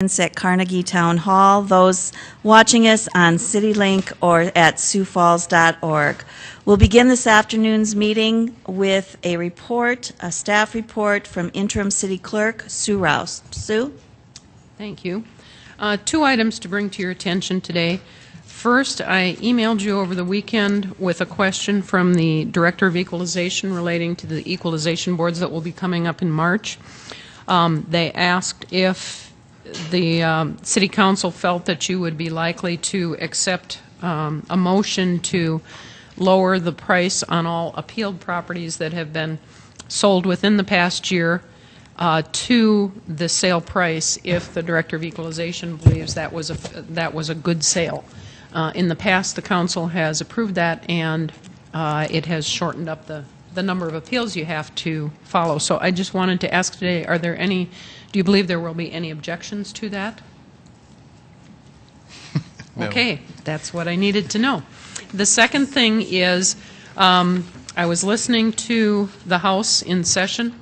at Carnegie Town Hall, those watching us on CityLink or at siouxfalls.org. We'll begin this afternoon's meeting with a report, a staff report from Interim City Clerk Sue Rouse. Sue? Thank you. Two items to bring to your attention today. First, I emailed you over the weekend with a question from the Director of Equalization relating to the equalization boards that will be coming up in March. They asked if the City Council felt that you would be likely to accept a motion to lower the price on all appealed properties that have been sold within the past year to the sale price if the Director of Equalization believes that was a good sale. In the past, the Council has approved that, and it has shortened up the number of appeals you have to follow. So I just wanted to ask today, do you believe there will be any objections to that? No. Okay, that's what I needed to know. The second thing is, I was listening to the House in session,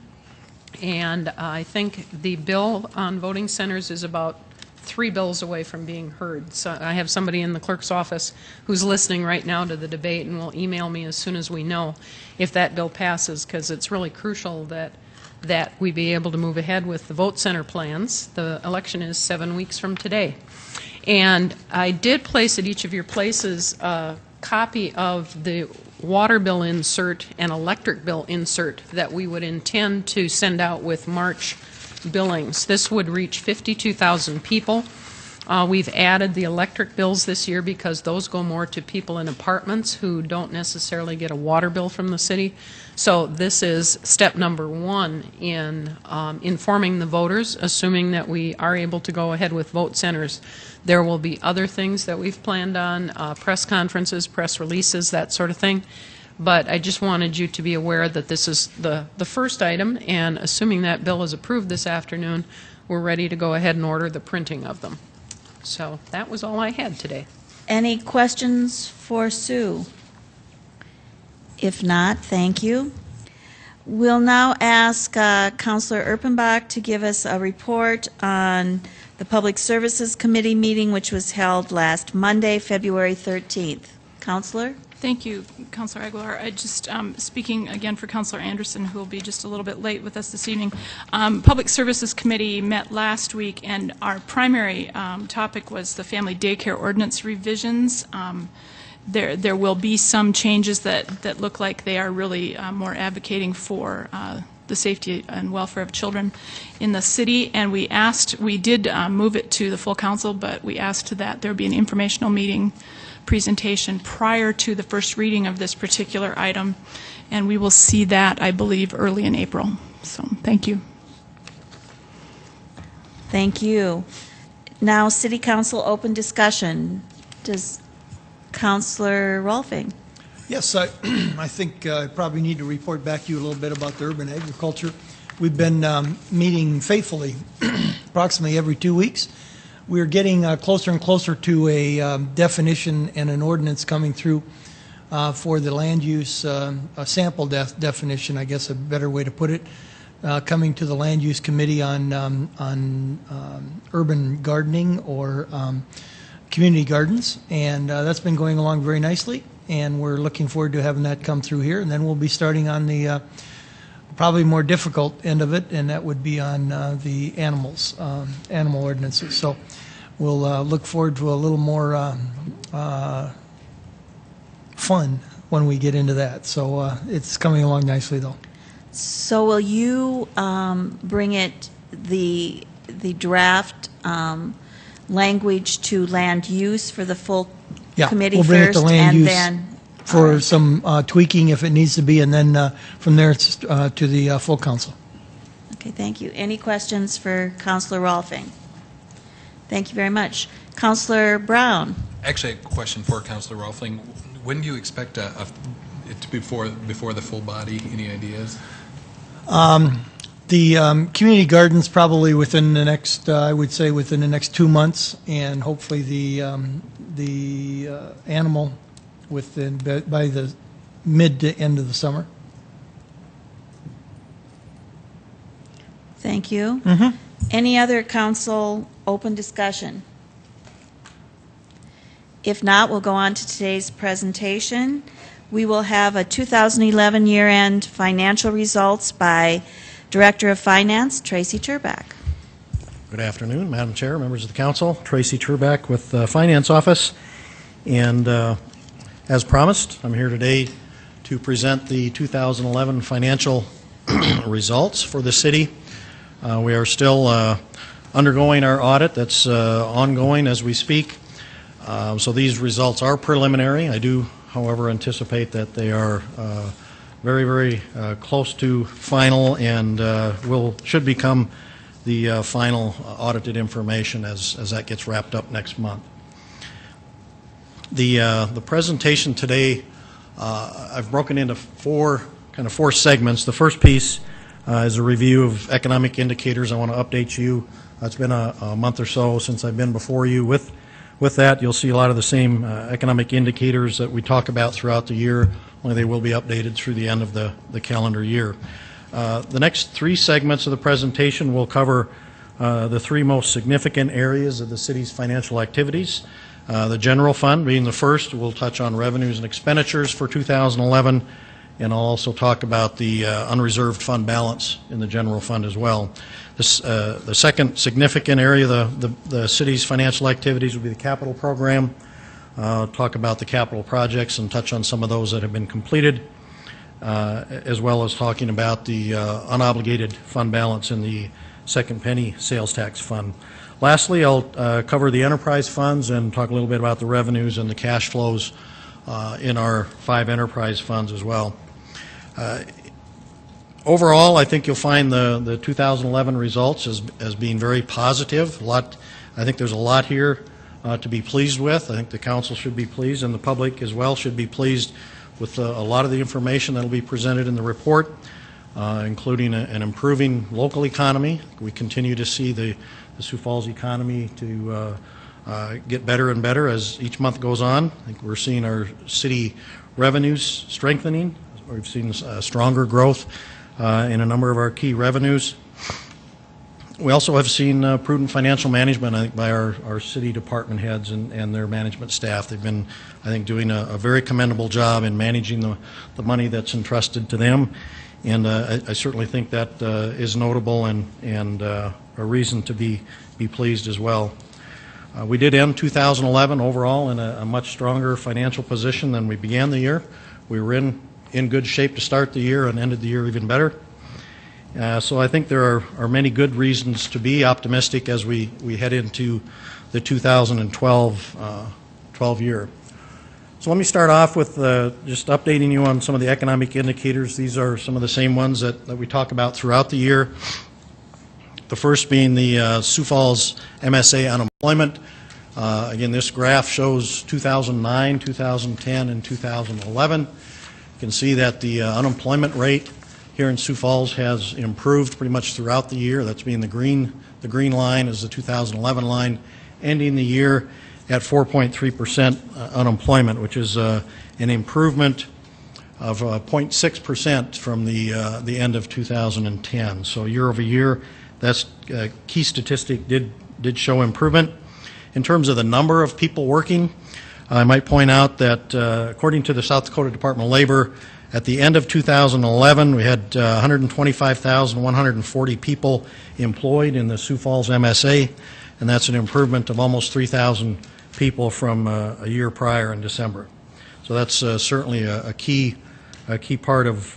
and I think the bill on voting centers is about 3 bills away from being heard. So I have somebody in the clerk's office who's listening right now to the debate and will email me as soon as we know if that bill passes, because it's really crucial that we be able to move ahead with the vote center plans. The election is 7 weeks from today. And I did place at each of your places a copy of the water bill insert and electric bill insert that we would intend to send out with March billings. This would reach 52,000 people. We've added the electric bills this year because those go more to people in apartments who don't necessarily get a water bill from the city. So this is step number 1 in informing the voters, assuming that we are able to go ahead with vote centers. There will be other things that we've planned on, press conferences, press releases, that sort of thing. But I just wanted you to be aware that this is the first item, and assuming that bill is approved this afternoon, we're ready to go ahead and order the printing of them. So that was all I had today. Any questions for Sue? If not, thank you. We'll now ask Councilor Erpenbach to give us a report on the Public Services Committee meeting, which was held last Monday, February 13th. Councilor? Thank you, Councilor Aguilar. I just, speaking again for Councilor Anderson, who will be just a little bit late with us this evening, Public Services Committee met last week, and our primary topic was the family daycare ordinance revisions. There will be some changes that look like they are really more advocating for the safety and welfare of children in the city, and we did move it to the full council, but we asked that there be an informational meeting presentation prior to the first reading of this particular item, and we will see that, I believe, early in April. So thank you. Thank you. Now, City Council open discussion. Does Councilor Rolfing? Yes, I think I probably need to report back to you a little bit about the urban agriculture. We've been meeting faithfully approximately every 2 weeks. We're getting closer and closer to a definition and an ordinance coming through for the land use, a sample definition, I guess a better way to put it, coming to the Land Use Committee on urban gardening or community gardens, and that's been going along very nicely, and we're looking forward to having that come through here, and then we'll be starting on the probably more difficult end of it, and that would be on the animal ordinances. So we'll look forward to a little more fun when we get into that. So it's coming along nicely, though. So will you bring the draft language to land use for the full committee we'll bring first, it to land and use then for some tweaking if it needs to be, and then from there to the full council. Okay, thank you. Any questions for Councilor Rolfing? Thank you very much. Councilor Brown. Actually, a question for Councilor Rolfing. When do you expect it to be before the full body? Any ideas? The community gardens probably within the next, I would say within the next 2 months, and hopefully the animal by the mid to end of the summer. Thank you. Mm-hmm. Any other council open discussion? If not, we'll go on to today's presentation. We will have a 2011 year-end financial results by Director of Finance, Tracy Turback. Good afternoon, Madam Chair, members of the council. Tracy Turback with the Finance Office. And as promised, I'm here today to present the 2011 financial results for the city. We are still undergoing our audit that's ongoing as we speak. So these results are preliminary. I do, however, anticipate that they are very, very close to final and should become the final audited information as that gets wrapped up next month. The presentation today, I've broken into four segments. The first piece is a review of economic indicators. I want to update you. It's been a month or so since I've been before you. With that, you'll see a lot of the same economic indicators that we talk about throughout the year, only they will be updated through the end of the calendar year. The next three segments of the presentation will cover the three most significant areas of the city's financial activities. The general fund being the first, we'll touch on revenues and expenditures for 2011, and I'll also talk about the unreserved fund balance in the general fund as well. The second significant area of the city's financial activities will be the capital program. Talk about the capital projects and touch on some of those that have been completed, as well as talking about the unobligated fund balance in the second penny sales tax fund. Lastly, I'll cover the enterprise funds and talk a little bit about the revenues and the cash flows in our 5 enterprise funds as well. Overall, I think you'll find the 2011 results as being very positive. I think there's a lot here to be pleased with. I think the council should be pleased, and the public as well should be pleased with a lot of the information that will be presented in the report, including an improving local economy. We continue to see the Sioux Falls economy to get better and better as each month goes on. I think we're seeing our city revenues strengthening. We've seen stronger growth in a number of our key revenues. We also have seen prudent financial management, I think, by our city department heads and their management staff. They've been, I think, doing a very commendable job in managing the money that's entrusted to them. And I certainly think that is notable and a reason to be pleased as well. We did end 2011 overall in a much stronger financial position than we began the year. We were in good shape to start the year and ended the year even better. So I think there are many good reasons to be optimistic as we head into the 2012 year. So let me start off with just updating you on some of the economic indicators. These are some of the same ones that we talk about throughout the year. The first being the Sioux Falls MSA unemployment. Again, this graph shows 2009, 2010, and 2011. You can see that the unemployment rate here in Sioux Falls has improved pretty much throughout the year. That's being the green line is the 2011 line, ending the year at 4.3% unemployment, which is an improvement of 0.6% from the end of 2010. So year over year, that's a key statistic did show improvement. In terms of the number of people working, I might point out that according to the South Dakota Department of Labor, at the end of 2011, we had 125,140 people employed in the Sioux Falls MSA, and that's an improvement of almost 3,000 people from a year prior in December. So that's certainly a key part of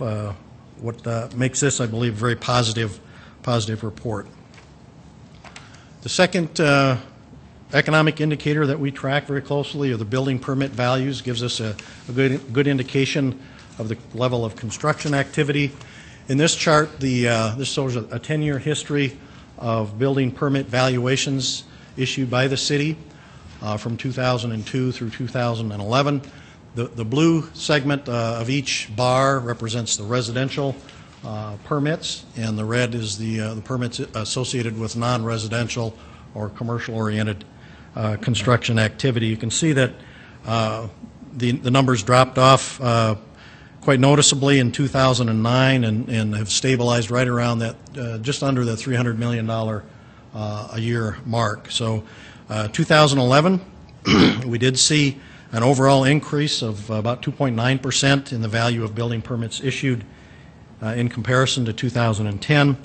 what makes this, I believe, a very positive report. The second economic indicator that we track very closely are the building permit values. Gives us a good indication of the level of construction activity. In this chart, this shows a 10-year history of building permit valuations issued by the city from 2002 through 2011. The blue segment of each bar represents the residential permits, and the red is the permits associated with non-residential or commercial-oriented construction activity. You can see that the numbers dropped off quite noticeably in 2009 and have stabilized right around that, just under the $300 million a year mark. So 2011, we did see an overall increase of about 2.9% in the value of building permits issued in comparison to 2010.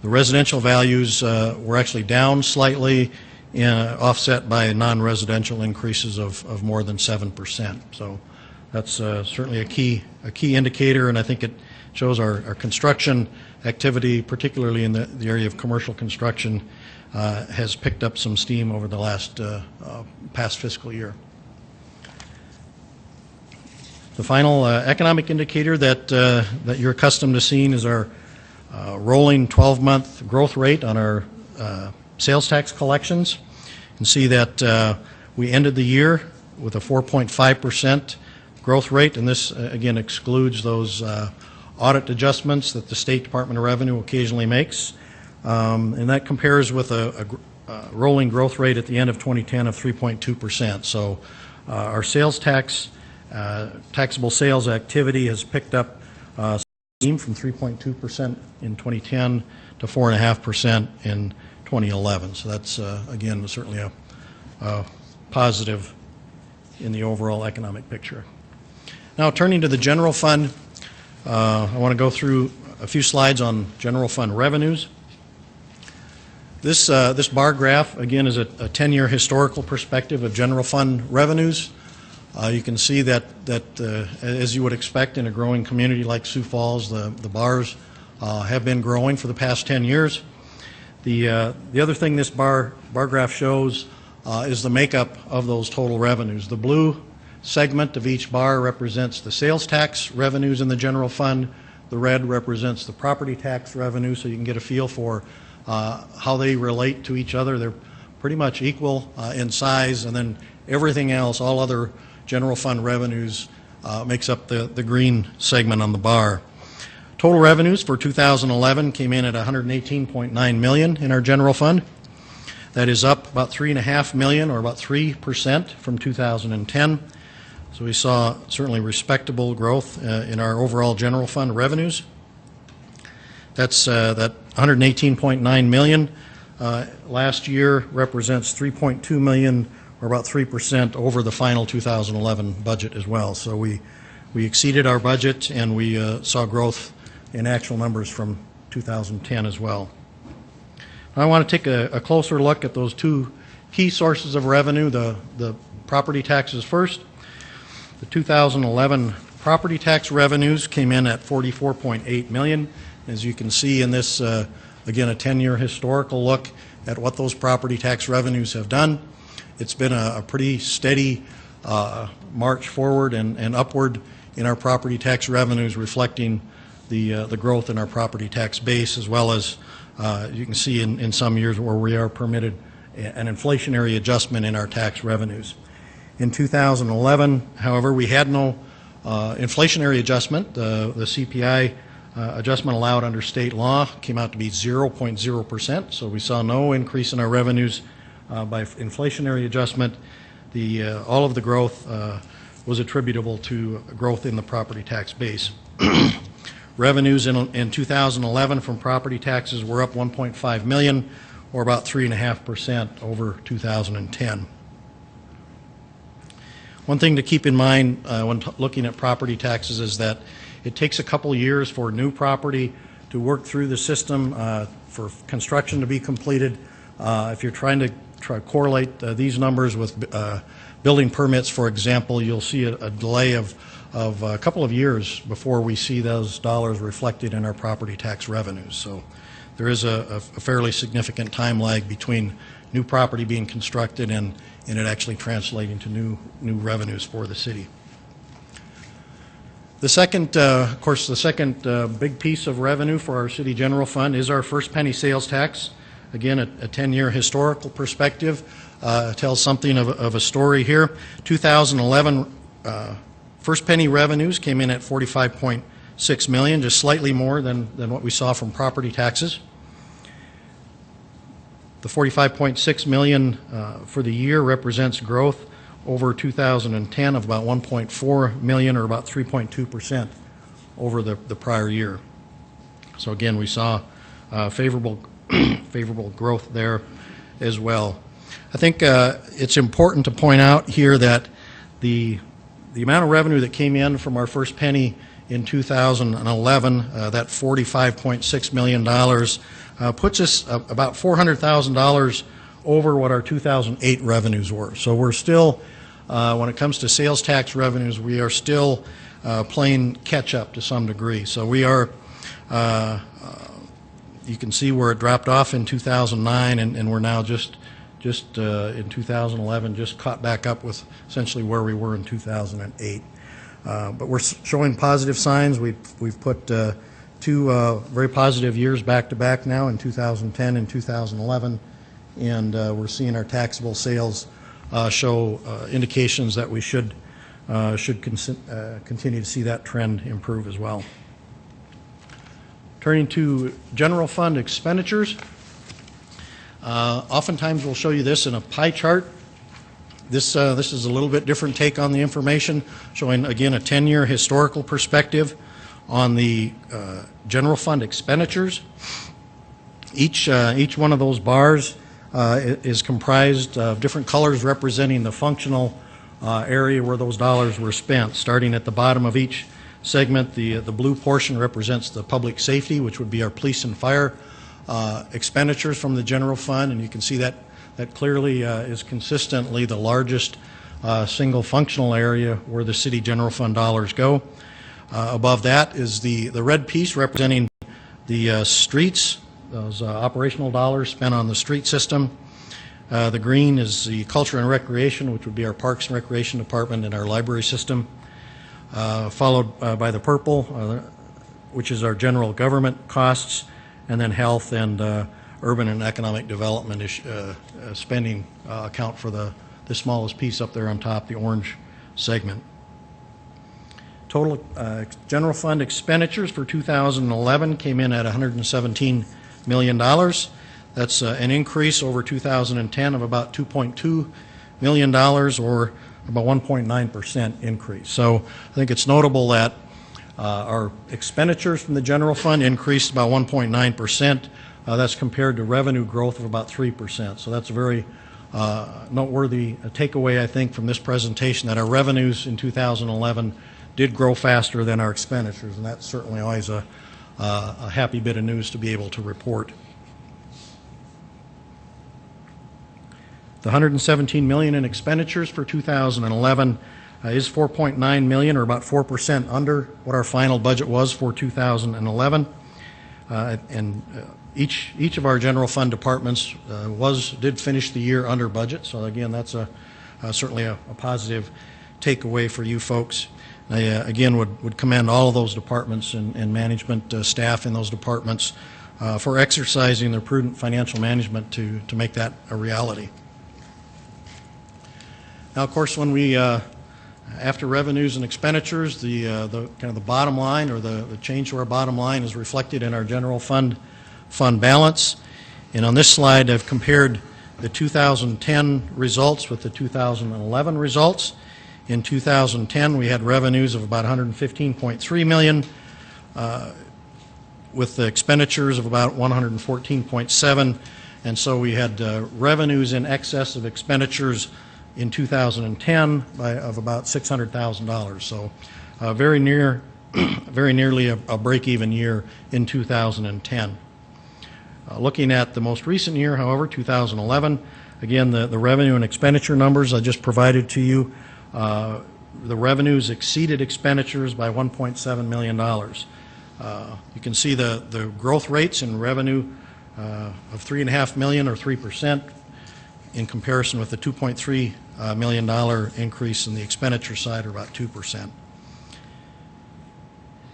The residential values were actually down slightly, offset by non-residential increases of more than 7%. So that's certainly a key indicator, and I think it shows our construction activity, particularly in the area of commercial construction, has picked up some steam over the past fiscal year. The final economic indicator that you're accustomed to seeing is our rolling 12-month growth rate on our sales tax collections. You can see that we ended the year with a 4.5% growth rate, and this again excludes those audit adjustments that the State Department of Revenue occasionally makes, and that compares with a rolling growth rate at the end of 2010 of 3.2%. So our sales tax, taxable sales activity has picked up from 3.2% in 2010 to 4.5% in 2011. So that's, again, certainly a positive in the overall economic picture. Now, turning to the general fund, I want to go through a few slides on general fund revenues. This bar graph, again, is a 10-year historical perspective of general fund revenues. You can see that as you would expect in a growing community like Sioux Falls, the bars have been growing for the past 10 years. The other thing this bar graph shows is the makeup of those total revenues. The blue segment of each bar represents the sales tax revenues in the general fund. The red represents the property tax revenue, so you can get a feel for how they relate to each other. They're pretty much equal in size, and then everything else, all other general fund revenues, makes up the green segment on the bar. Total revenues for 2011 came in at $118.9 million in our general fund. That is up about $3.5 million, or about 3% from 2010. So we saw certainly respectable growth in our overall general fund revenues. That's that $118.9 million last year represents $3.2 million, or about 3% over the final 2011 budget as well. So we exceeded our budget, and we saw growth in actual numbers from 2010 as well. I want to take a closer look at those two key sources of revenue, the property taxes first. The 2011 property tax revenues came in at $44.8 million. As you can see in this, again, a 10-year historical look at what those property tax revenues have done. It's been a pretty steady march forward and upward in our property tax revenues, reflecting the growth in our property tax base, as well as you can see in some years where we are permitted an inflationary adjustment in our tax revenues. In 2011, however, we had no inflationary adjustment. The CPI adjustment allowed under state law came out to be 0.0%, so we saw no increase in our revenues by inflationary adjustment. All of the growth was attributable to growth in the property tax base. Revenues in 2011 from property taxes were up $1.5 million, or about 3.5% over 2010. One thing to keep in mind when looking at property taxes is that it takes a couple years for new property to work through the system, for construction to be completed. If you're trying to correlate these numbers with building permits, for example, you'll see a delay of a couple of years before we see those dollars reflected in our property tax revenues. So there is a fairly significant time lag between new property being constructed and it actually translating to new revenues for the city. The second, of course, the second big piece of revenue for our city general fund is our first penny sales tax. Again, a 10-year historical perspective tells something of a story here. 2011 first penny revenues came in at $45.6 million, just slightly more than what we saw from property taxes. The $45.6 million for the year represents growth over 2010 of about $1.4 million, or about 3.2% over the prior year. So again, we saw favorable favorable growth there as well. I think it's important to point out here that the amount of revenue that came in from our first penny in 2011, that $45.6 million, puts us about $400,000 over what our 2008 revenues were. So we're still, when it comes to sales tax revenues, we are still playing catch up to some degree. So we are, you can see where it dropped off in 2009, and we're now just in 2011 just caught back up with essentially where we were in 2008. But we're showing positive signs. We've put two very positive years back to back now in 2010 and 2011, and we're seeing our taxable sales show indications that we should continue to see that trend improve as well. Turning to general fund expenditures, oftentimes we'll show you this in a pie chart. This is a little bit different take on the information, showing again a 10-year historical perspective on the general fund expenditures. Each one of those bars is comprised of different colors representing the functional area where those dollars were spent. Starting at the bottom of each segment, the blue portion represents the public safety, which would be our police and fire expenditures from the general fund, and you can see that clearly is consistently the largest single functional area where the city general fund dollars go. Above that is the red piece representing the streets, those operational dollars spent on the street system. The green is the culture and recreation, which would be our parks and recreation department and our library system, followed by the purple, which is our general government costs, and then health and urban and economic development spending account for the smallest piece up there on top, the orange segment. Total general fund expenditures for 2011 came in at $117 million. That's an increase over 2010 of about $2.2 million, or about 1.9% increase. So I think it's notable that our expenditures from the general fund increased about 1.9%. That's compared to revenue growth of about 3%. So that's a very noteworthy takeaway, I think, from this presentation, that our revenues in 2011 did grow faster than our expenditures, and that's certainly always a happy bit of news to be able to report. The $117 million in expenditures for 2011 is $4.9 million, or about 4% under what our final budget was for 2011. Each of our general fund departments did finish the year under budget. So again, that's certainly a positive takeaway for you folks. I again would commend all of those departments and management staff in those departments for exercising their prudent financial management to make that a reality. Now, of course, when we after revenues and expenditures, the kind of the bottom line, or the change to our bottom line, is reflected in our general fund balance. And on this slide, I've compared the 2010 results with the 2011 results. In 2010, we had revenues of about $115.3 million, with the expenditures of about $114.7, and so we had revenues in excess of expenditures in 2010 of about $600,000. So very nearly a break-even year in 2010. Looking at the most recent year, however, 2011, again, the revenue and expenditure numbers I just provided to you, the revenues exceeded expenditures by $1.7 million. You can see the growth rates in revenue of $3.5 million, or 3%, in comparison with the $2.3 million increase in the expenditure side, or about 2%.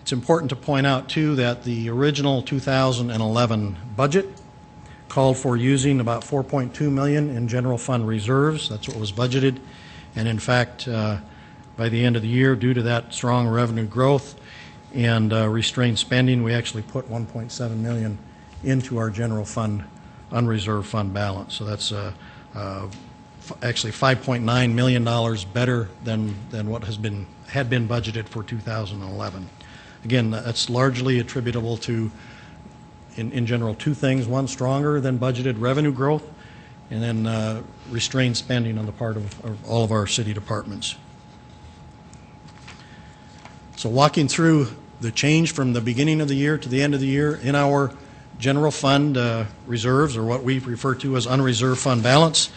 It's important to point out, too, that the original 2011 budget called for using about $4.2 million in general fund reserves. That's what was budgeted. And in fact, by the end of the year, due to that strong revenue growth and restrained spending, we actually put $1.7 million into our general fund unreserved fund balance. So that's actually $5.9 million better than what had been budgeted for 2011. Again, that's largely attributable to in general, two things. One, stronger than budgeted revenue growth, and then restrained spending on the part of all of our city departments. So walking through the change from the beginning of the year to the end of the year in our general fund reserves, or what we refer to as unreserved fund balance,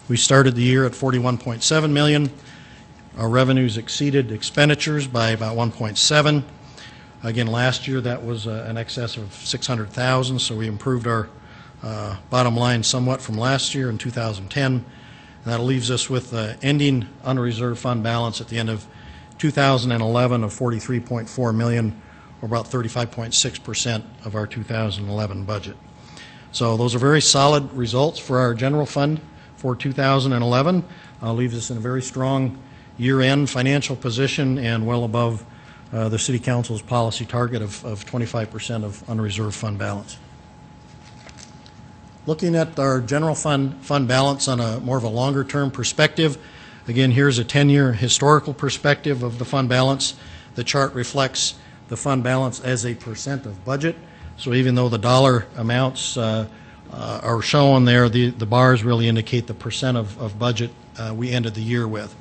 we started the year at $41.7 million. Our revenues exceeded expenditures by about 1.7. Again, last year that was an excess of $600,000, so we improved our bottom line somewhat from last year in 2010. And that leaves us with ending unreserved fund balance at the end of 2011 of $43.4 million, or about 35.6% of our 2011 budget. So those are very solid results for our general fund for 2011. Leaves us in a very strong year-end financial position and well above the City Council's policy target of 25% of unreserved fund balance. Looking at our general fund balance on a more of a longer-term perspective, again, here's a 10-year historical perspective of the fund balance. The chart reflects the fund balance as a percent of budget. So even though the dollar amounts are shown there, the bars really indicate the percent of budget we ended the year with.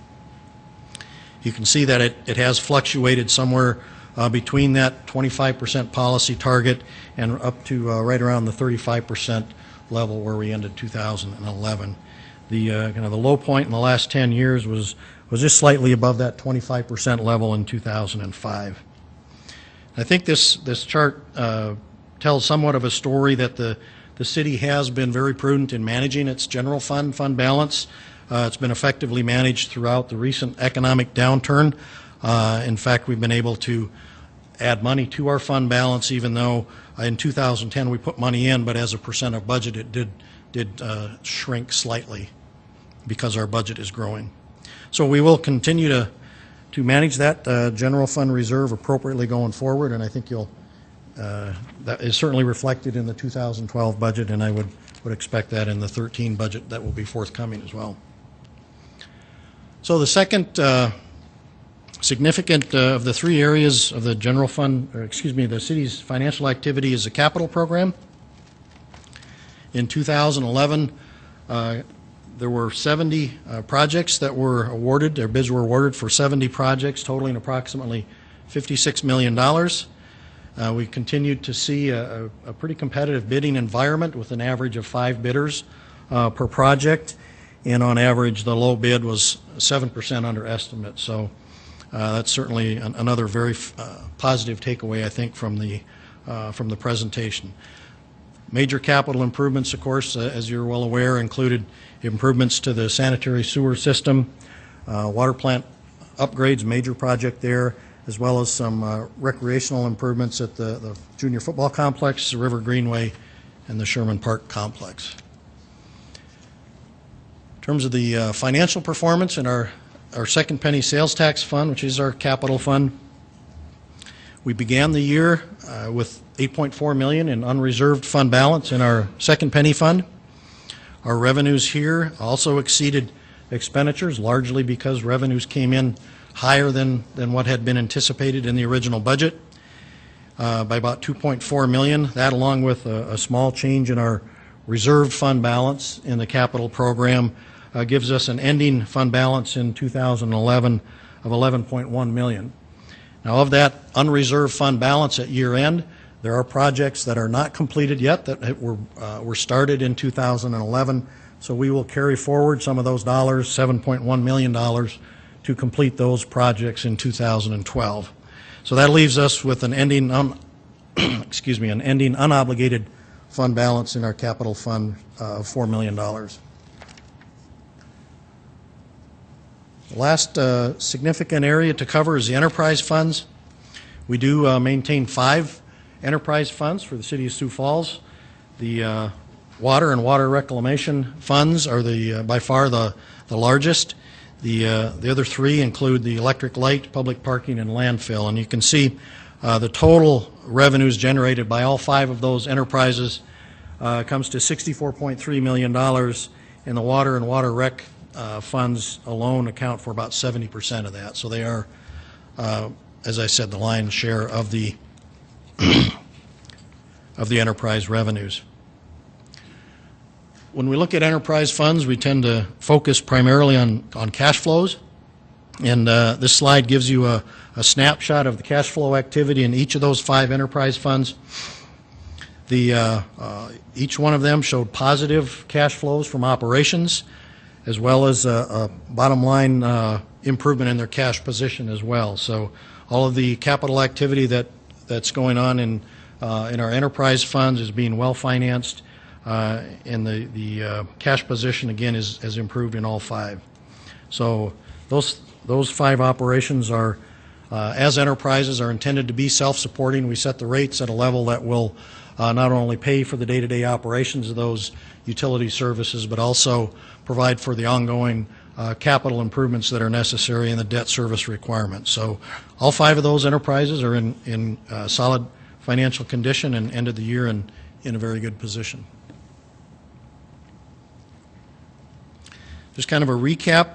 You can see that it has fluctuated somewhere between that 25% policy target and up to right around the 35% level where we ended 2011. The kind of the low point in the last 10 years was just slightly above that 25% level in 2005. I think this chart tells somewhat of a story that the city has been very prudent in managing its general fund balance. It's been effectively managed throughout the recent economic downturn. In fact, we've been able to add money to our fund balance, even though in 2010 we put money in, but as a percent of budget it did shrink slightly because our budget is growing. So we will continue to manage that general fund reserve appropriately going forward, and I think that is certainly reflected in the 2012 budget, and I would expect that in the 2013 budget that will be forthcoming as well. So the second significant of the three areas of the general fund, or excuse me, the city's financial activity is the capital program. In 2011, there were 70 projects that were awarded. Their bids were awarded for 70 projects totaling approximately $56 million. We continued to see a pretty competitive bidding environment with an average of 5 bidders per project, and on average the low bid was 7% under estimate. So that's certainly another very positive takeaway, I think, from the presentation. Major capital improvements, of course, as you're well aware, included improvements to the sanitary sewer system, water plant upgrades, major project there, as well as some recreational improvements at the junior football complex, the River Greenway, and the Sherman Park complex. In terms of the financial performance in our second penny sales tax fund, which is our capital fund, we began the year with $8.4 million in unreserved fund balance in our second penny fund. Our revenues here also exceeded expenditures, largely because revenues came in higher than what had been anticipated in the original budget by about $2.4 million. That, along with a small change in our reserved fund balance in the capital program, gives us an ending fund balance in 2011 of $11.1 million. Now, of that unreserved fund balance at year end, there are projects that are not completed yet that were started in 2011, so we will carry forward some of those dollars, $7.1 million, to complete those projects in 2012. So that leaves us with an ending an ending unobligated fund balance in our capital fund of $4 million. The last significant area to cover is the enterprise funds. We do maintain 5 enterprise funds for the City of Sioux Falls. The water and water reclamation funds are by far the largest. The other 3 include the electric light, public parking, and landfill. And you can see the total revenues generated by all 5 of those enterprises comes to $64.3 million, and the water and water rec funds alone account for about 70% of that. So they are, as I said, the lion's share of the the enterprise revenues. When we look at enterprise funds, we tend to focus primarily on cash flows. And this slide gives you a snapshot of the cash flow activity in each of those 5 enterprise funds. Each one of them showed positive cash flows from operations, as well as a bottom line improvement in their cash position as well. So all of the capital activity that's going on in our enterprise funds is being well financed, and the cash position again has improved in all 5. So those 5 operations are, as enterprises, are intended to be self-supporting. We set the rates at a level that will not only pay for the day-to-day operations of those utility services, but also provide for the ongoing capital improvements that are necessary and the debt service requirements. So all 5 of those enterprises are in solid financial condition and ended the year in a very good position. Just kind of a recap.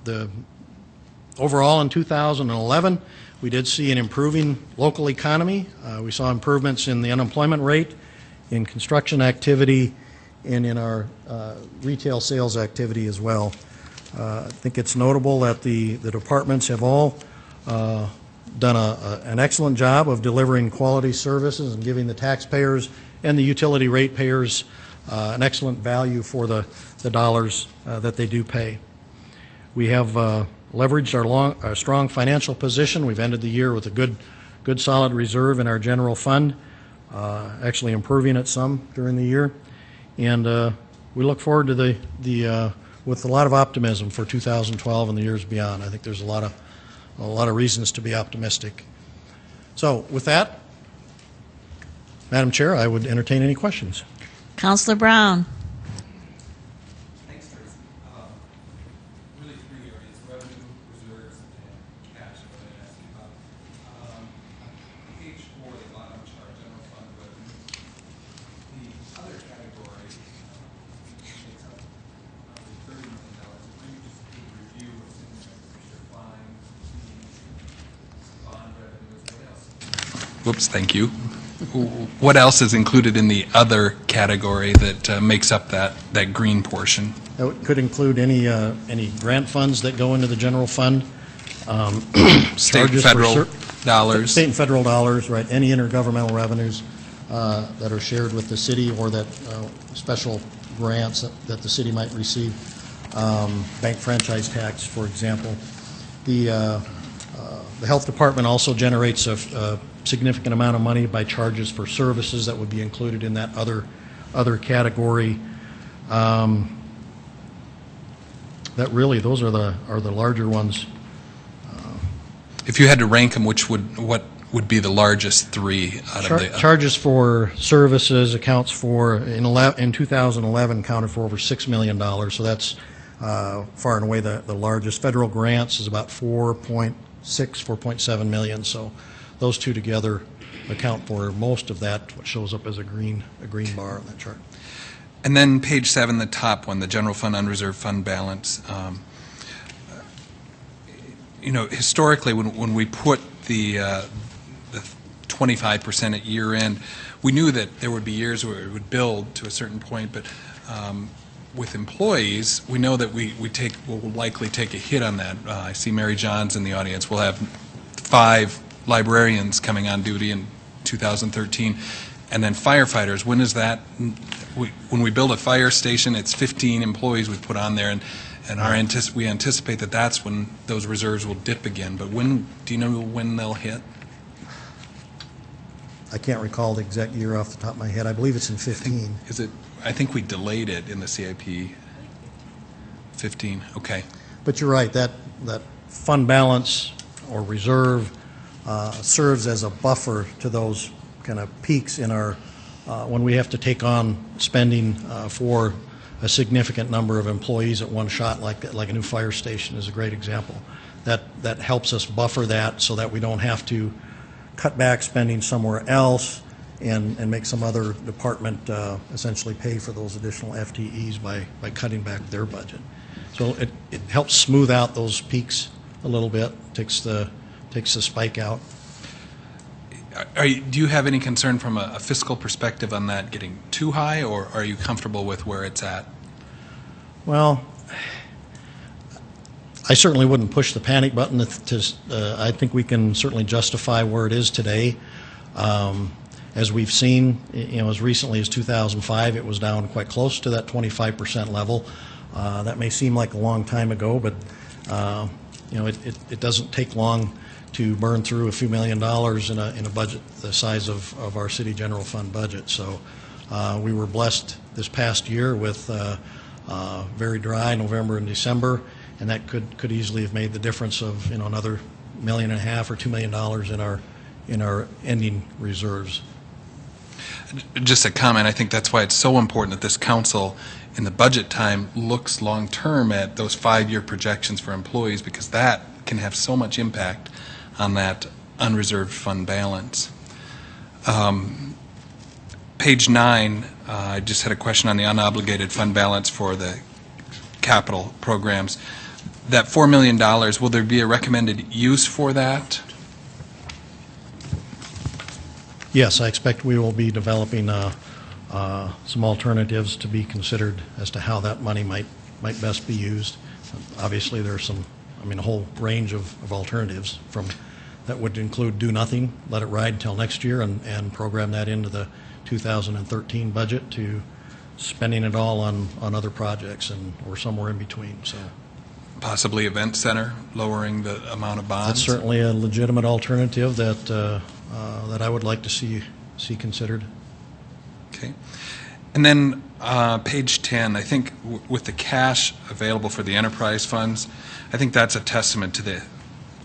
The overall in 2011, we did see an improving local economy. We saw improvements in the unemployment rate, in construction activity, and in our retail sales activity as well. I think it's notable that the departments have all done an excellent job of delivering quality services and giving the taxpayers and the utility ratepayers an excellent value for the dollars that they do pay. We have leveraged our strong financial position. We've ended the year with a good solid reserve in our general fund, actually improving it some during the year. And we look forward to with a lot of optimism for 2012 and the years beyond. I think there's a lot of reasons to be optimistic. So with that, Madam Chair, I would entertain any questions. Councilor Brown. Thanks, Tracy. Really 3 areas: revenue, reserves, and cash. What I asked you about. On page 4, the bottom chart, general fund revenue. The other category takes up roughly $30 million. Maybe just a review of things like your fines, bond revenues. What else? Whoops, thank you. What else is included in the other category that makes up that green portion? That could include any grant funds that go into the general fund, State and federal dollars. State and federal dollars, right? Any intergovernmental revenues that are shared with the city, or that special grants that the city might receive. Bank franchise tax, for example. The health department also generates a significant amount of money by charges for services that would be included in that other category. That really, those are the larger ones. If you had to rank them, what would be the largest 3 out of the charges for services accounts for in 2011 counted for over $6 million. So that's far and away the largest. Federal grants is about 4.7 million. So those 2 together account for most of that, what shows up as a green bar on that chart. And then page 7, the top one, the general fund unreserved fund balance. Historically, when we put the 25% at year end, we knew that there would be years where it would build to a certain point, but with employees, we know that we'll likely take a hit on that. I see Mary John's in the audience. We'll have 5 librarians coming on duty in 2013, and then firefighters. When is that? When we build a fire station, it's 15 employees we put on there, and we anticipate that that's when those reserves will dip again. But do you know when they'll hit? I can't recall the exact year off the top of my head. I believe it's in 15. Is it? I think we delayed it in the CIP. 15. Okay. But you're right. That fund balance or reserve serves as a buffer to those kind of peaks in our when we have to take on spending for a significant number of employees at one shot, like a new fire station is a great example. That helps us buffer that so that we don't have to cut back spending somewhere else and make some other department essentially pay for those additional FTEs by cutting back their budget. So it helps smooth out those peaks a little bit, takes the spike out. Do you have any concern from a fiscal perspective on that getting too high, or are you comfortable with where it's at? Well, I certainly wouldn't push the panic button. I think we can certainly justify where it is today. As we've seen, as recently as 2005, it was down quite close to that 25% level. That may seem like a long time ago, but it doesn't take long to burn through a few $1 million in a budget the size of our city general fund budget. So we were blessed this past year with very dry November and December, and that could easily have made the difference of another $1.5 million or $2 million in our ending reserves. Just a comment, I think that's why it's so important that this council in the budget time looks long-term at those 5-year projections for employees, because that can have so much impact on that unreserved fund balance. Page 9, I just had a question on the unobligated fund balance for the capital programs. That $4 million, will there be a recommended use for that? Yes, I expect we will be developing some alternatives to be considered as to how that money might best be used. Obviously, there's a whole range of alternatives that would include do nothing, let it ride until next year, and program that into the 2013 budget, to spending it all on other projects or somewhere in between. So Possibly event center, lowering the amount of bonds? that's certainly a legitimate alternative that I would like to see considered. Okay. And then page 10, I think with the cash available for the enterprise funds, I think that's a testament to the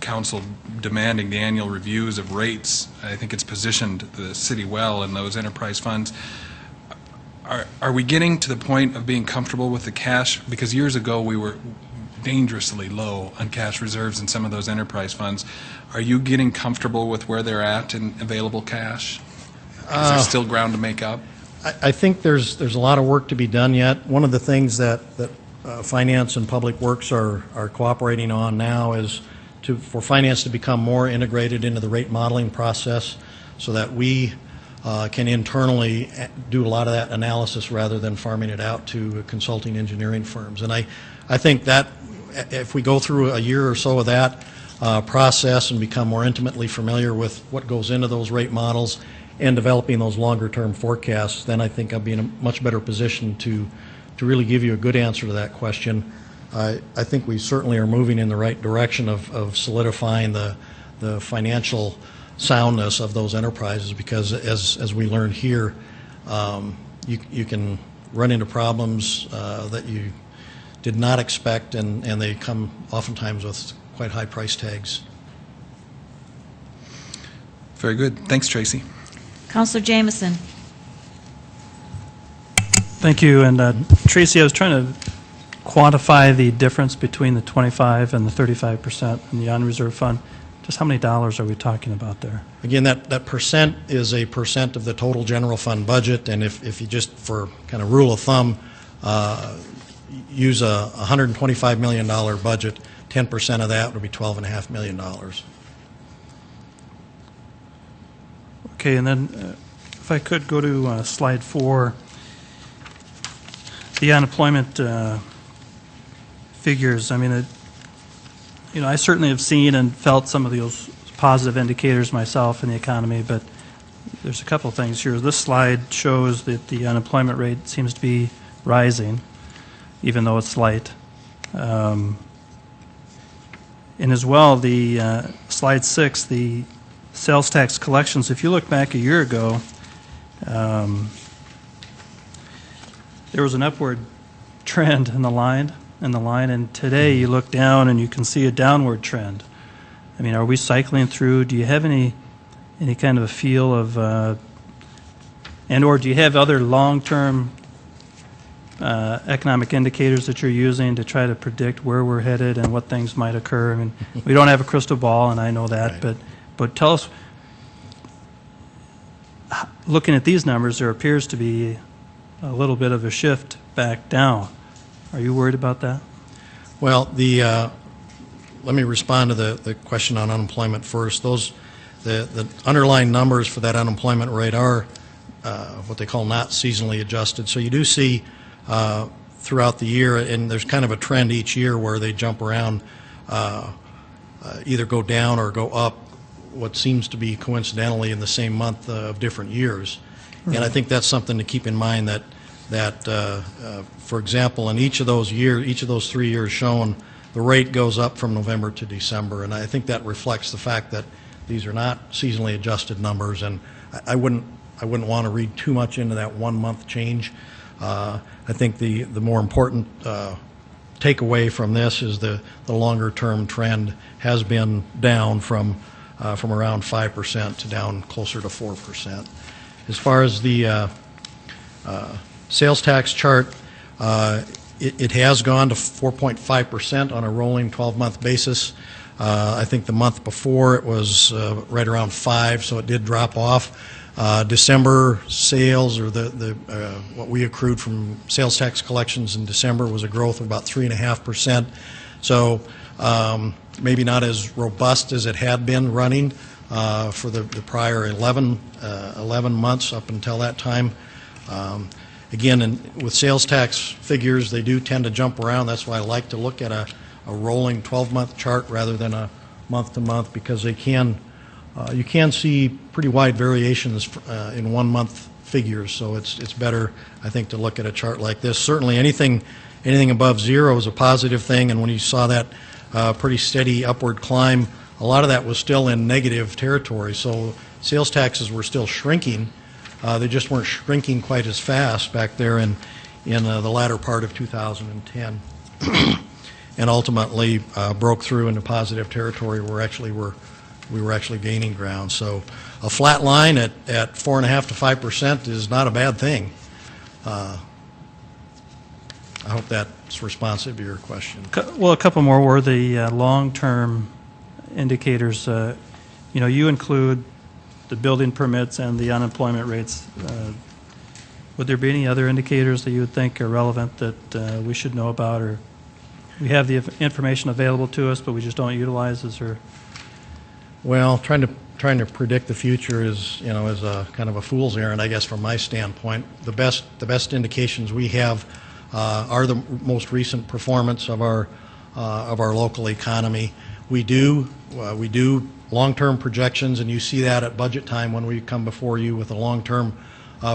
council demanding the annual reviews of rates. I think it's positioned the city well in those enterprise funds. Are we getting to the point of being comfortable with the cash? Because years ago we were dangerously low on cash reserves in some of those enterprise funds. Are you getting comfortable with where they're at in available cash? Is there still ground to make up? I think there's a lot of work to be done yet. One of the things that Finance and Public Works are cooperating on now is for Finance to become more integrated into the rate modeling process, so that we can internally do a lot of that analysis rather than farming it out to consulting engineering firms. And I think that if we go through a year or so of that process and become more intimately familiar with what goes into those rate models and developing those longer-term forecasts, then I think I'll be in a much better position to really give you a good answer to that question. I think we certainly are moving in the right direction of solidifying the financial soundness of those enterprises, because as we learned here, you can run into problems that you did not expect, and they come oftentimes with quite high price tags. Very good. Thanks, Tracy. Councilor Jameson. Thank you. And Tracy, I was trying to quantify the difference between the 25 and the 35% in the unreserved fund. Just how many dollars are we talking about there? Again, that percent is a percent of the total general fund budget, and if you just, for kind of rule of thumb, use a $125 million budget, 10% of that would be $12.5 million. Okay, and then if I could go to slide 4, the unemployment figures. I mean, I certainly have seen and felt some of those positive indicators myself in the economy, but there's a couple of things here. This slide shows that the unemployment rate seems to be rising, even though it's slight. And as well, the slide 6, the sales tax collections, if you look back a year ago, there was an upward trend in the line, and today you look down and you can see a downward trend. I mean, are we cycling through? Do you have any kind of a feel of, or do you have other long-term economic indicators that you're using to try to predict where we're headed and what things might occur? I mean, we don't have a crystal ball, and I know that, right. But tell us, looking at these numbers, there appears to be a little bit of a shift back down. Are you worried about that? Well, let me respond to the question on unemployment first. the underlying numbers for that unemployment rate are what they call not seasonally adjusted. So you do see throughout the year, and there's kind of a trend each year where they jump around, either go down or go up, what seems to be coincidentally in the same month of different years. Right. And I think that's something to keep in mind that for example, in each of those 3 years shown, the rate goes up from November to December, and I think that reflects the fact that these are not seasonally adjusted numbers, and I wouldn't want to read too much into that 1 month change. I think the more important takeaway from this is the longer term trend has been down from around 5% to down closer to 4%. As far as the sales tax chart, it has gone to 4.5% on a rolling 12-month basis. I think the month before it was right around 5, so it did drop off. December sales, or what we accrued from sales tax collections in December, was a growth of about 3.5%. So maybe not as robust as it had been running for the prior 11 months up until that time. Again, with sales tax figures, they do tend to jump around. That's why I like to look at a rolling 12-month chart rather than a month-to-month, because they can you can see pretty wide variations in 1 month figures. So it's better, I think, to look at a chart like this. Certainly, anything above 0 is a positive thing. And when you saw that pretty steady upward climb, a lot of that was still in negative territory. So sales taxes were still shrinking. They just weren't shrinking quite as fast back there in the latter part of 2010, and ultimately broke through into positive territory where we were actually gaining ground. So a flat line at 4.5% to 5% is not a bad thing. I hope that's responsive to your question. Well, a couple more were the long-term indicators. You include the building permits and the unemployment rates. Would there be any other indicators that you would think are relevant that we should know about, or we have the information available to us but we just don't utilize? Well, trying to predict the future is a kind of a fool's errand, I guess, from my standpoint. The best indications we have are the most recent performance of our local economy. We do long-term projections, and you see that at budget time when we come before you with a long-term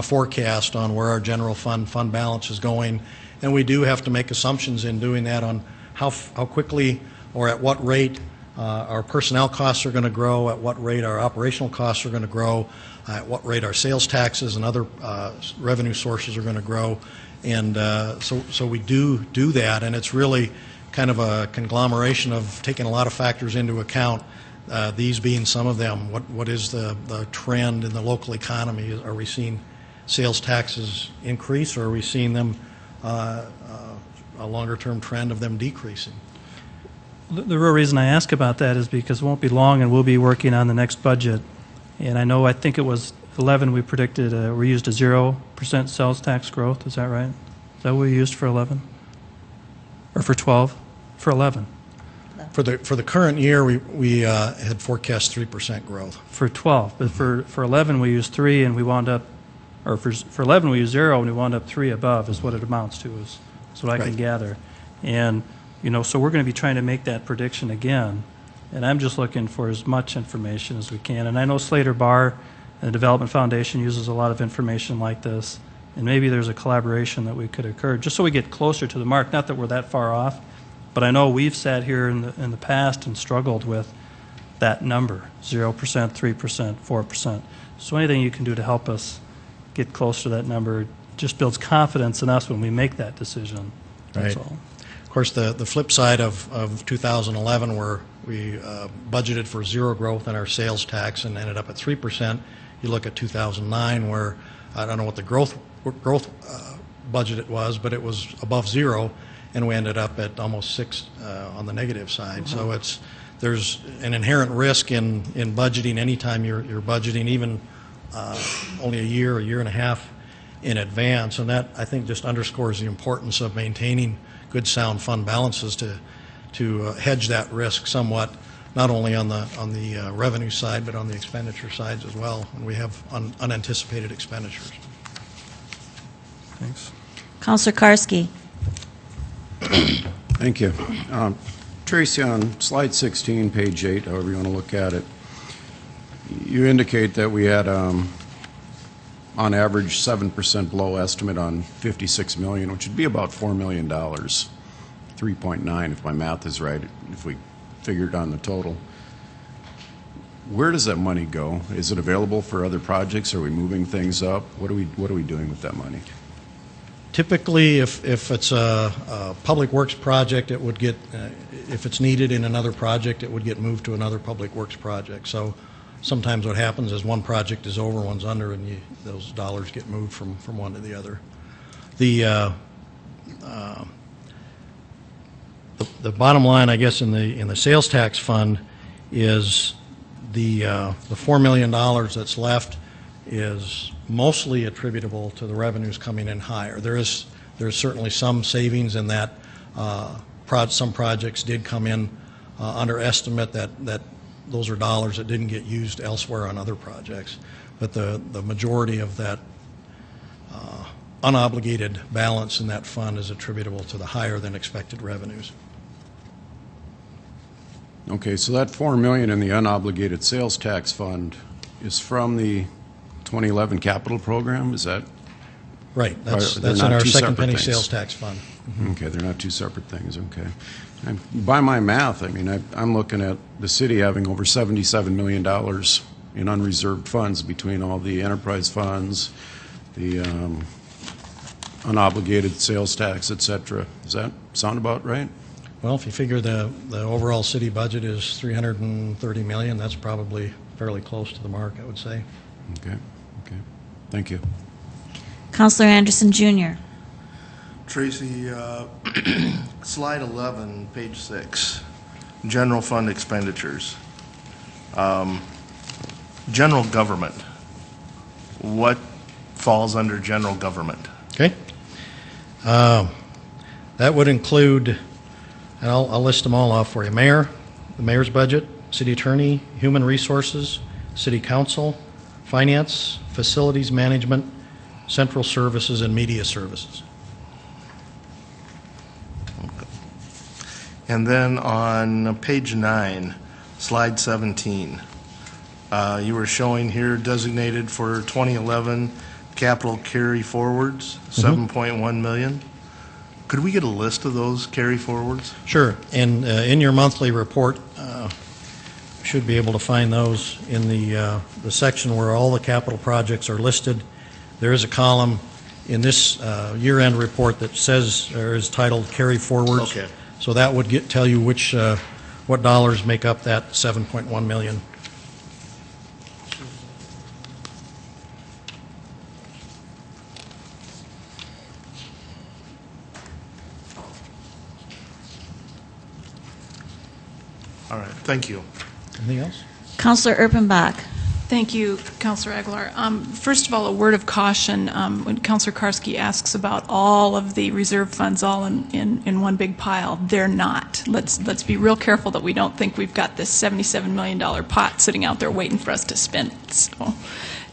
forecast on where our general fund balance is going. And we do have to make assumptions in doing that on how quickly or at what rate our personnel costs are going to grow, at what rate our operational costs are going to grow, at what rate our sales taxes and other revenue sources are going to grow. And so we do that, and it's really kind of a conglomeration of taking a lot of factors into account, these being some of them. What is the trend in the local economy? Are we seeing sales taxes increase, or are we seeing them a longer-term trend of them decreasing? The real reason I ask about that is because it won't be long and we'll be working on the next budget. And I think it was 11 we predicted, we used a 0% sales tax growth. Is that right? Is that what we used for 11? Or for 12? For 11? For the current year, we had forecast 3% growth. For 12. But for 11 we used 3 and we wound up, or for 11 we used 0 and we wound up 3 above is what it amounts to, is what I can gather. And so we're going to be trying to make that prediction again, and I'm just looking for as much information as we can. And I know Slater Barr and the Development Foundation uses a lot of information like this, and maybe there's a collaboration that we could occur just so we get closer to the mark. Not that we're that far off, but I know we've sat here in the past and struggled with that number, 0%, 3%, 4%. So anything you can do to help us get close to that number just builds confidence in us when we make that decision. That's all. Of course, the flip side of 2011, where we budgeted for 0 growth in our sales tax and ended up at 3%. You look at 2009, where I don't know what the growth budget it was, but it was above 0, and we ended up at almost 6 on the negative side. Mm-hmm. So there's an inherent risk in budgeting anytime you're budgeting, even only a year and a half in advance, and that, I think, just underscores the importance of maintaining good, sound fund balances to hedge that risk somewhat not only on the revenue side, but on the expenditure sides as well, and we have unanticipated expenditures. Thanks. Counselor Karski. Thank you. Tracy, on slide 16, page 8, however you want to look at it, you indicate that we had, on average, 7% below estimate on $56 million, which would be about $4 million, 3.9 if my math is right, if we figured on the total. Where does that money go? Is it available for other projects? Are we moving things up? What are we doing with that money? Typically, if it's a public works project, it would get, if it's needed in another project, it would get moved to another public works project. So sometimes what happens is one project is over, one's under, and those dollars get moved from one to the other. The bottom line, I guess, in the sales tax fund is the $4 million that's left is mostly attributable to the revenues coming in higher. There's certainly some savings in that. Some projects did come in under estimate that those are dollars that didn't get used elsewhere on other projects. But the majority of that unobligated balance in that fund is attributable to the higher than expected revenues. Okay, so that $4 million in the unobligated sales tax fund is from the 2011 capital program, is that? Right, that's They're in not our two second separate penny things. sales tax fund. Okay, they're not two separate things, okay. And by my math, I mean, I'm looking at the city having over $77 million in unreserved funds between all the enterprise funds, the unobligated sales tax, et cetera. Does that sound about right? Well, if you figure the overall city budget is $330 million, that's probably fairly close to the mark, I would say. Okay. Thank you. Counselor Anderson Jr. Tracy, slide 11, page 6, general fund expenditures. General government. What falls under general government? Okay. That would include, and I'll list them all off for you. Mayor, the mayor's budget, city attorney, human resources, city council, finance, facilities management, central services, and media services. Okay. And then on page 9, slide 17, you were showing here designated for 2011 capital carry forwards, 7.1 million. Could we get a list of those carry forwards? Sure. And in your monthly report, should be able to find those in the section where all the capital projects are listed. There is a column in this year-end report that says, or is titled carry forwards. Okay. So that would tell you which what dollars make up that 7.1 million. All right, thank you. Anything else? Counselor Erpenbach. Thank you, Councilor Aguilar. First of all, a word of caution when Councilor Karski asks about all of the reserve funds all in one big pile. They're not. Let's be real careful that we don't think we've got this $77 million pot sitting out there waiting for us to spend. So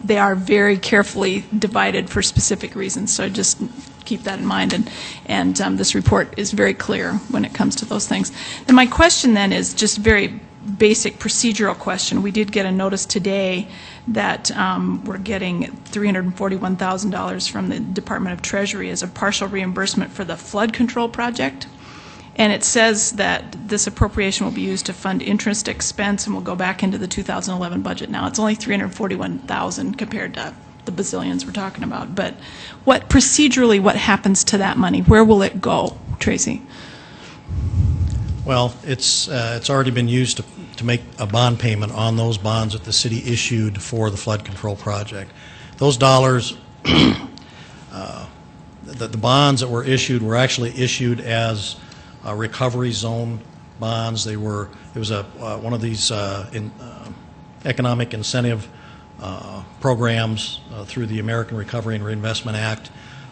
they are very carefully divided for specific reasons. So just keep that in mind. And this report is very clear when it comes to those things. And my question then is just very basic procedural question. We did get a notice today that we're getting $341,000 from the Department of Treasury as a partial reimbursement for the flood control project. And it says that this appropriation will be used to fund interest expense and will go back into the 2011 budget. Now, it's only $341,000 compared to the bazillions we're talking about. But procedurally, what happens to that money? Where will it go, Tracy? Well, it's already been used to make a bond payment on those bonds that the city issued for the flood control project. Those dollars, the bonds that were issued were actually issued as recovery zone bonds. It was one of these economic incentive programs through the American Recovery and Reinvestment Act,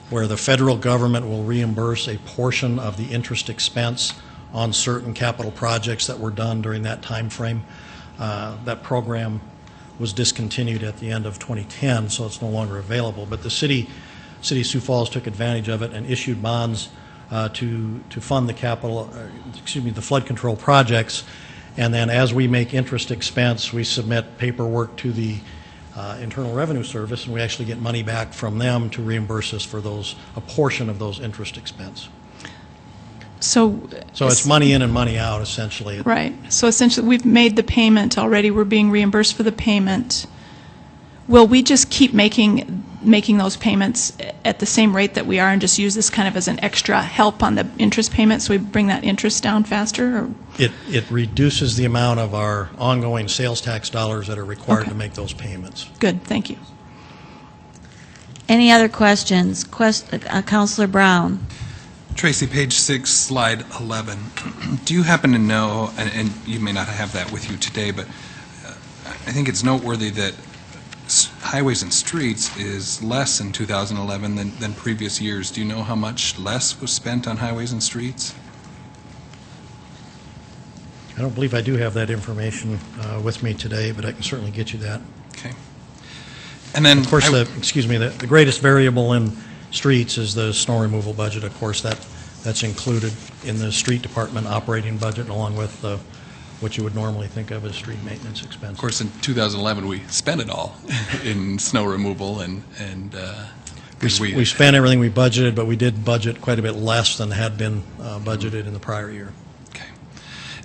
where the federal government will reimburse a portion of the interest expense on certain capital projects that were done during that time frame. That program was discontinued at the end of 2010, so it's no longer available. But the City of Sioux Falls took advantage of it and issued bonds to fund the the flood control projects. And then as we make interest expense, we submit paperwork to the Internal Revenue Service, and we actually get money back from them to reimburse us for a portion of those interest expense. So it's money in and money out, essentially. right. So essentially, we've made the payment already. We're being reimbursed for the payment. Will we just keep making those payments at the same rate that we are, and just use this kind of as an extra help on the interest payment, so we bring that interest down faster? Or? It reduces the amount of our ongoing sales tax dollars that are required to make those payments. Good. Thank you. Any other questions? Councilor Brown. Tracy, page 6, slide 11. Do you happen to know, and you may not have that with you today, but I think it's noteworthy that highways and streets is less in 2011 than previous years. Do you know how much less was spent on highways and streets? I don't believe I do have that information with me today, but I can certainly get you that. Okay. And then, of course, the greatest variable in streets is the snow removal budget. Of course, that's included in the street department operating budget, along with what you would normally think of as street maintenance expense. Of course, in 2011, we spent it all in snow removal, and we spent everything we budgeted, but we did budget quite a bit less than had been budgeted in the prior year. Okay.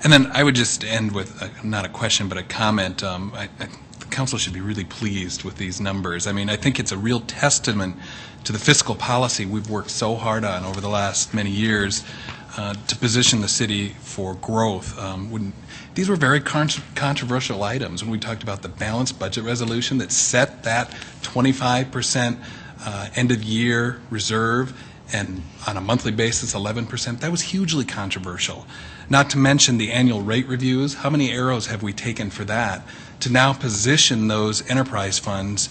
And then I would just end with, not a question, but a comment. The council should be really pleased with these numbers. I mean, I think it's a real testament to the fiscal policy we've worked so hard on over the last many years to position the city for growth. These were very controversial items when we talked about the balanced budget resolution that set that 25% end-of-year reserve, and on a monthly basis 11%. That was hugely controversial. Not to mention the annual rate reviews. How many arrows have we taken for that to now position those enterprise funds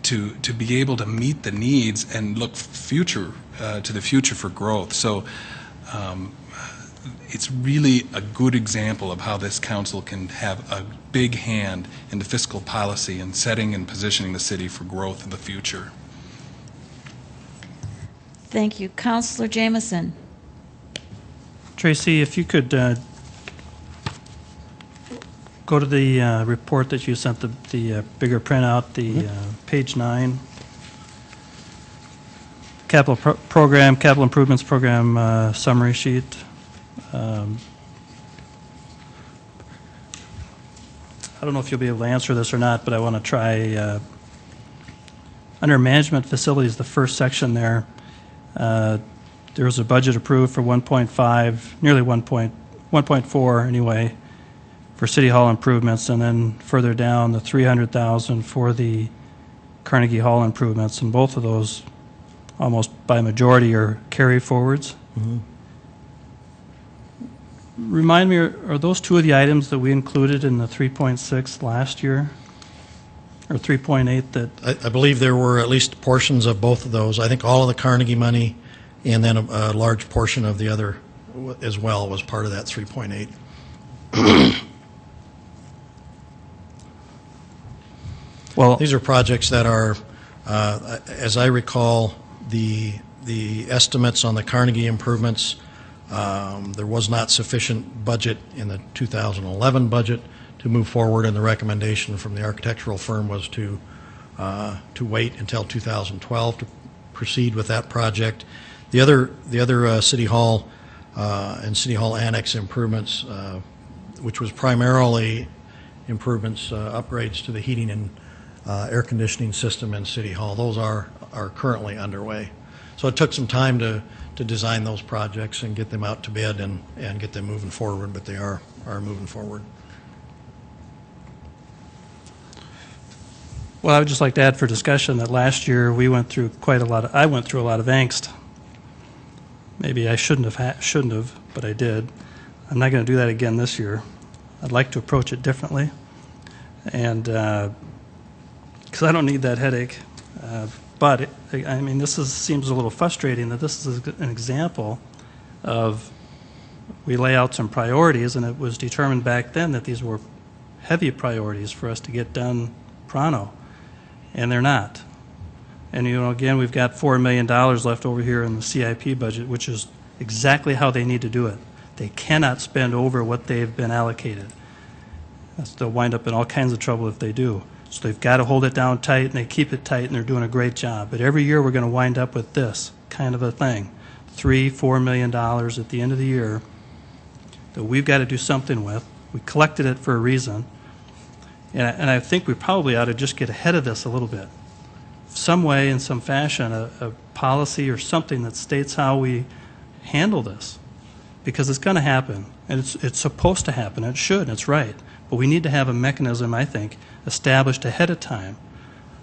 to be able to meet the needs and look to the future for growth? So it's really a good example of how this council can have a big hand in the fiscal policy and setting and positioning the city for growth in the future. Thank you. Councilor Jameson. Tracy, if you could go to the report that you sent, the bigger printout, the page 9. Capital Improvements Program summary sheet. I don't know if you'll be able to answer this or not, but I want to try. Under Management Facilities, the first section there, there was a budget approved for 1.5, nearly 1.4 anyway, for City Hall improvements, and then further down the 300,000 for the Carnegie Hall improvements, and both of those almost by majority are carry forwards. Mm-hmm. Remind me, are those two of the items that we included in the 3.6 last year? Or 3.8 that... I believe there were at least portions of both of those. I think all of the Carnegie money and then a large portion of the other as well was part of that 3.8. Well, these are projects that are, as I recall, the estimates on the Carnegie improvements, there was not sufficient budget in the 2011 budget to move forward, and the recommendation from the architectural firm was to wait until 2012 to proceed with that project. The other City Hall and City Hall Annex improvements, which was primarily improvements, upgrades to the heating and air conditioning system in City Hall, those are currently underway. So it took some time to design those projects and get them out to bid and get them moving forward, but they are moving forward. well, I would just like to add for discussion that last year we went through I went through a lot of angst. Maybe I shouldn't have, but I did. I'm not going to do that again this year. I'd like to approach it differently, and because I don't need that headache. But I mean, seems a little frustrating that this is an example of we lay out some priorities, and it was determined back then that these were heavy priorities for us to get done pronto, and they're not. And, again, we've got $4 million left over here in the CIP budget, which is exactly how they need to do it. They cannot spend over what they've been allocated. They'll wind up in all kinds of trouble if they do. So they've got to hold it down tight, and they keep it tight, and they're doing a great job. But every year we're going to wind up with this kind of a thing, $3-4 million at the end of the year that we've got to do something with. We collected it for a reason, and I think we probably ought to just get ahead of this a little bit. Some way, in some fashion, a policy or something that states how we handle this, because it's going to happen, and it's supposed to happen. It should, and it's right. But we need to have a mechanism, I think, established ahead of time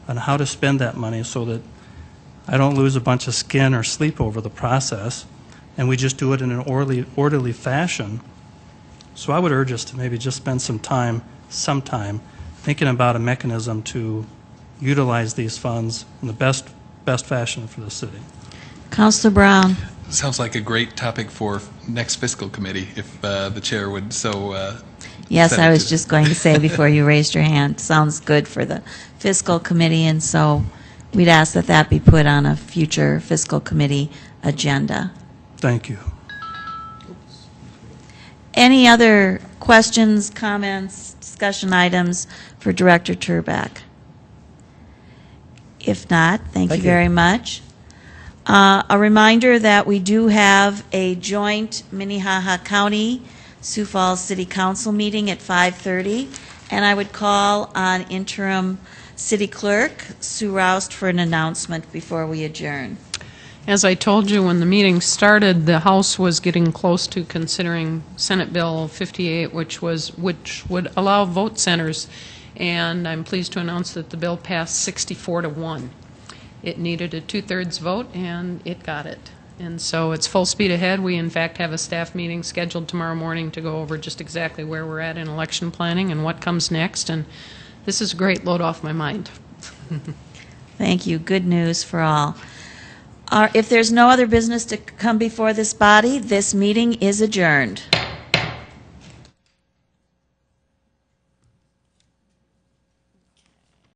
on how to spend that money so that I don't lose a bunch of skin or sleep over the process, and we just do it in an orderly fashion. So I would urge us to maybe just spend some time, sometime, thinking about a mechanism to utilize these funds in the best fashion for the city. Councilor Brown. Sounds like a great topic for next fiscal committee, if the chair would so. Yes, set I it was to- just going to say before you raised your hand, sounds good for the fiscal committee, and so we'd ask that that be put on a future fiscal committee agenda. Thank you. Any other questions, comments, discussion items for Director Turback? If not, thank you very much. A reminder that we do have a joint Minnehaha County Sioux Falls City Council meeting at 5:30, and I would call on interim city clerk Sue Roust for an announcement before we adjourn. As I told you when the meeting started, the House was getting close to considering Senate Bill 58, which would allow vote centers, and I'm pleased to announce that the bill passed 64-1. It needed a 2/3 vote, and it got it. And so it's full speed ahead. We, in fact, have a staff meeting scheduled tomorrow morning to go over just exactly where we're at in election planning and what comes next, and this is a great load off my mind. Thank you. Good news for all. If there's no other business to come before this body, this meeting is adjourned.